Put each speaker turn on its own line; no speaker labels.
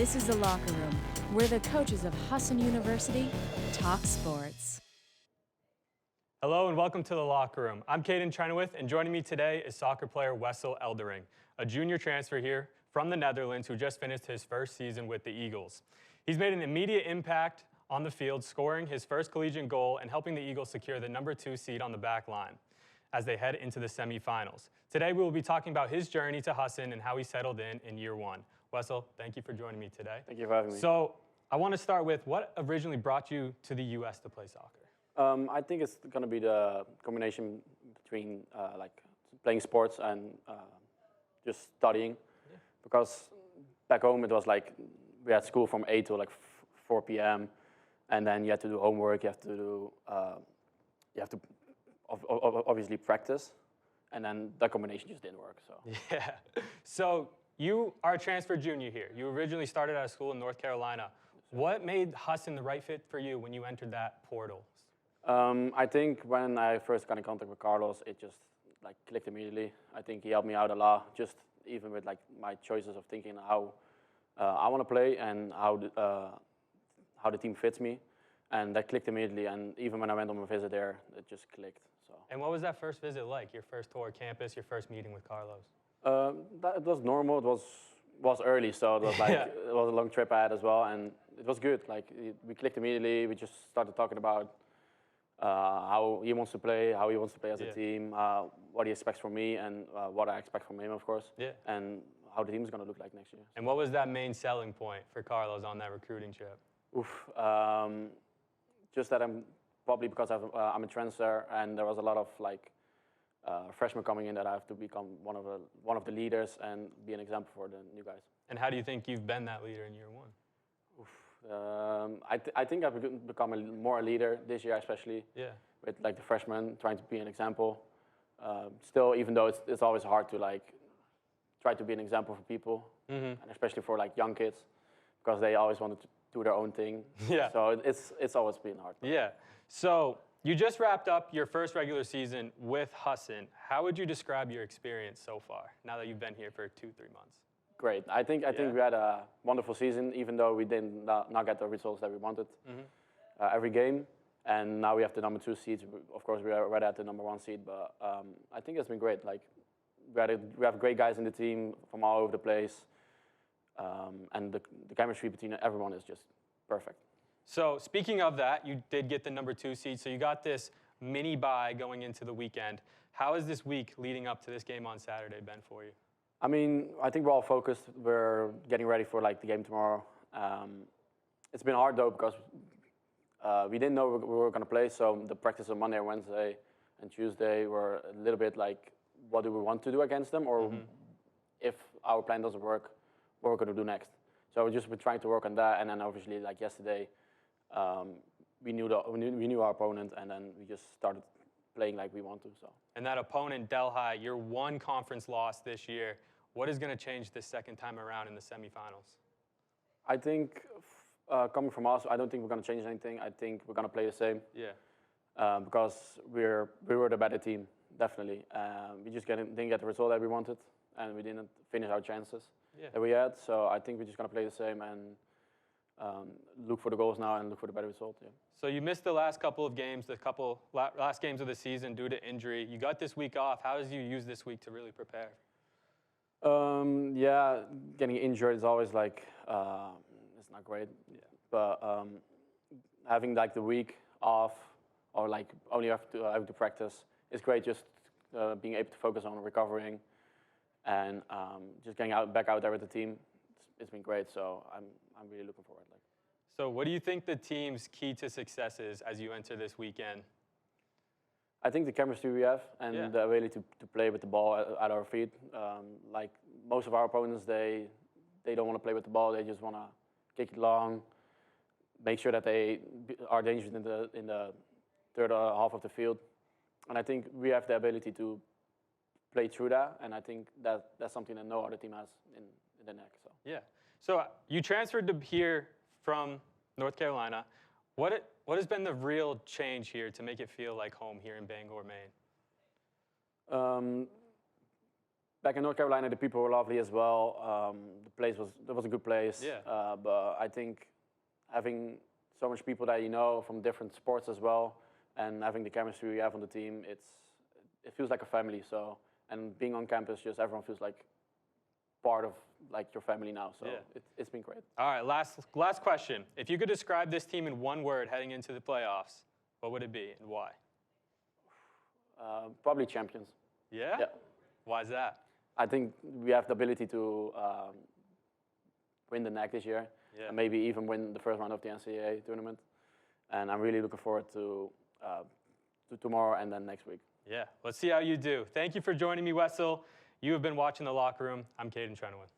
This is The Locker Room, where the coaches of Husson University talk sports.
Hello and welcome to The Locker Room. I'm Kaden Trenoweth, and joining me today is soccer player Wessel Eldering, a junior transfer here from the Netherlands who just finished his first season with the Eagles. He's made an immediate impact on the field, scoring his first collegiate goal and helping the Eagles secure the #2 seed on the back line as they head into the semifinals. Today we will be talking about his journey to Husson and how he settled in year one. Wessel, thank you for joining me today.
Thank you for having me.
So I want to start with what originally brought you to the U.S. to play soccer?
I think it's going to be the combination between like playing sports and just studying. Yeah. Because back home it was like we had school from 8 to like 4 p.m. and then you had to do homework, you have to obviously practice, and then that combination just didn't work. So
yeah. So you are a transfer junior here. You originally started out of school in North Carolina. What made Husson the right fit for you when you entered that portal?
I think when I first got in contact with Carlos, it just like clicked immediately. I think he helped me out a lot, just even with like my choices of thinking how I want to play and how the team fits me, and that clicked immediately. And even when I went on my visit there, it just clicked. So.
And what was that first visit like? Your first tour of campus, your first meeting with Carlos?
It was normal. It was early, so it was like yeah. It was a long trip I had as well, and it was good. Like we clicked immediately. We just started talking about how he wants to play, how he wants to play as a team, what he expects from me, and what I expect from him, of course, and how the team is going to look like next year.
And what was that main selling point for Carlos on that recruiting trip?
Just that I'm probably because I'm a transfer, and there was a lot of like freshmen coming in that I have to become one of the leaders and be an example for the new guys.
And how do you think you've been that leader in year one?
I think I've become more a leader this year, especially with like the freshmen, trying to be an example. Still, even though it's always hard to like try to be an example for people, and especially for like young kids, because they always wanted to do their own thing. Yeah. So it's always been hard.
Yeah. So you just wrapped up your first regular season with Husson. How would you describe your experience so far, now that you've been here for 2-3 months?
Great. I think we had a wonderful season, even though we did not get the results that we wanted every game. And now we have the #2 seeds. Of course, we are right at the #1 seed, but I think it's been great. Like we have great guys in the team from all over the place, and the chemistry between everyone is just perfect.
So speaking of that, you did get the #2 seed, so you got this mini bye going into the weekend. How has this week leading up to this game on Saturday been for you?
I mean, I think we're all focused. We're getting ready for like the game tomorrow. It's been hard though because we didn't know we were going to play. So the practice on Monday, Wednesday, and Tuesday were a little bit like, what do we want to do against them, or if our plan doesn't work, what we're going to do next. So we're trying to work on that, and then obviously like yesterday, we knew our opponent, and then we just started playing like we want to. So.
And that opponent, Delhi, your one conference loss this year. What is going to change this second time around in the semifinals?
I think coming from us, I don't think we're going to change anything. I think we're going to play the same. Yeah. Because we were the better team, definitely. We just didn't get the result that we wanted, and we didn't finish our chances that we had. So I think we're just going to play the same and look for the goals now and look for the better result. Yeah.
So you missed the last couple of games, last games of the season due to injury. You got this week off. How did you use this week to really prepare?
Yeah, getting injured is always like it's not great. Yeah. But having like the week off or like only have to practice is great. Just being able to focus on recovering and just getting back out there with the team. It's been great. So I'm really looking forward.
So what do you think the team's key to success is as you enter this weekend?
I think the chemistry we have and the ability to play with the ball at our feet. Like most of our opponents, they don't want to play with the ball. They just want to kick it long, make sure that they are dangerous in the third half of the field. And I think we have the ability to play through that. And I think that's something that no other team has in the neck. So.
Yeah. So you transferred to here from North Carolina. What has been the real change here to make it feel like home here in Bangor, Maine?
Back in North Carolina, the people were lovely as well. The place was a good place.
Yeah.
But I think having so much people that you know from different sports as well, and having the chemistry we have on the team, it feels like a family. So, and being on campus, just everyone feels like part of like your family now. So it's been great.
All right, last question. If you could describe this team in one word heading into the playoffs, what would it be and why?
Probably champions.
Yeah?
Yeah.
Why is that?
I think we have the ability to win the NEC this year, and maybe even win the first round of the NCAA tournament. And I'm really looking forward to tomorrow and then next week.
Yeah, let's see how you do. Thank you for joining me, Wessel. You have been watching The Locker Room. I'm Kaden Trenoweth.